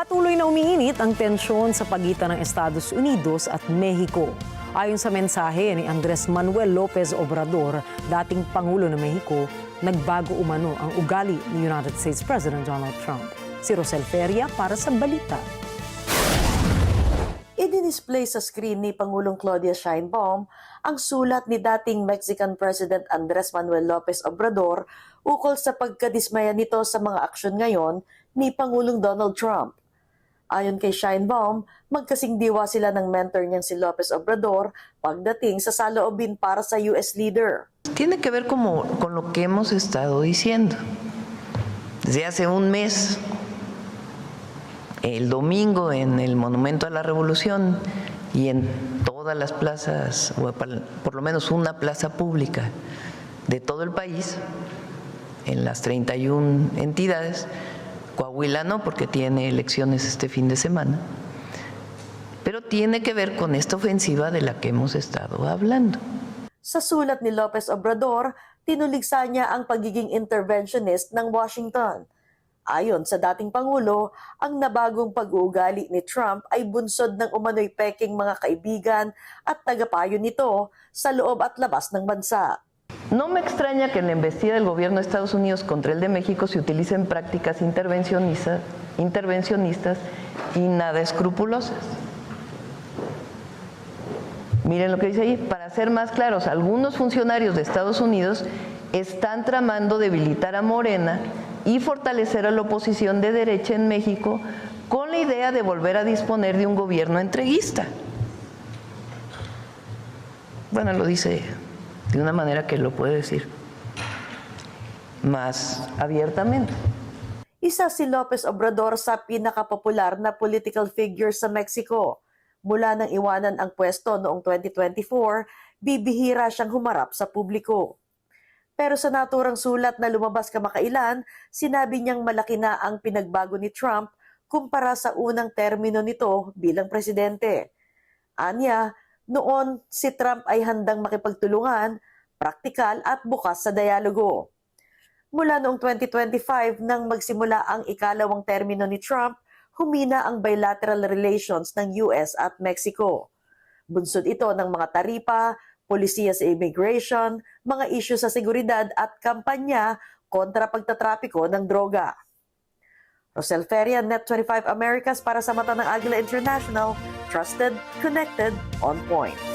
Patuloy na umiinit ang tensyon sa pagitan ng Estados Unidos at Mexico. Ayon sa mensahe ni Andres Manuel Lopez Obrador, dating Pangulo ng Mexico, nagbago umano ang ugali ni United States President Donald Trump. Si Rosel Feria para sa balita. I-display sa screen ni Pangulong Claudia Sheinbaum ang sulat ni dating Mexican President Andres Manuel Lopez Obrador ukol sa pagkadismaya nito sa mga aksyon ngayon ni Pangulong Donald Trump. Ayon kay Sheinbaum, magkasing diwa sila ng mentor niyang si Lopez Obrador pagdating sa saloobin para sa US leader. Tiene que ver con lo que hemos estado diciendo. Desde hace un mes, el domingo en el Monumento a la Revolución y en todas las plazas, o por lo menos una plaza pública de todo el país, en las 31 entidades, Coahuila no, porque tiene elecciones este fin de semana, pero tiene que ver con esta ofensiva de la que hemos estado hablando. Sa sulat ni Lopez Obrador, tinuligsa niya ang pagiging interventionist ng Washington. Ayon sa dating Pangulo, ang nabagong pag-uugali ni Trump ay bunsod ng umano'y peking mga kaibigan at tagapayo nito sa loob at labas ng bansa. No me extraña que en la embestida del gobierno de Estados Unidos contra el de México se utilicen prácticas intervencionistas y nada escrupulosas. Miren lo que dice ahí. Para ser más claros, algunos funcionarios de Estados Unidos están tramando debilitar a Morena y fortalecer a la oposición de derecha en México con la idea de volver a disponer de un gobierno entreguista. Bueno, lo dice de una manera que lo puede decir más abiertamente. Isa si Lopez Obrador sa pinakapopular na political figure sa Mexico. Mula nang iwanan ang pwesto noong 2024, bibihira siyang humarap sa publiko. Pero sa naturang sulat na lumabas kamakailan, sinabi niyang malaki na ang pinagbago ni Trump kumpara sa unang termino nito bilang presidente. Anya, noon si Trump ay handang makipagtulungan, praktikal at bukas sa dialogo. Mula noong 2025 nang magsimula ang ikalawang termino ni Trump, humina ang bilateral relations ng US at Mexico. Bunsod ito ng mga taripa, polisiya sa immigration, mga isyu sa seguridad at kampanya kontra pagtatrapiko ng droga. Rosel Feria, Net25 Americas para sa Mata ng Agila International, trusted, connected, on point.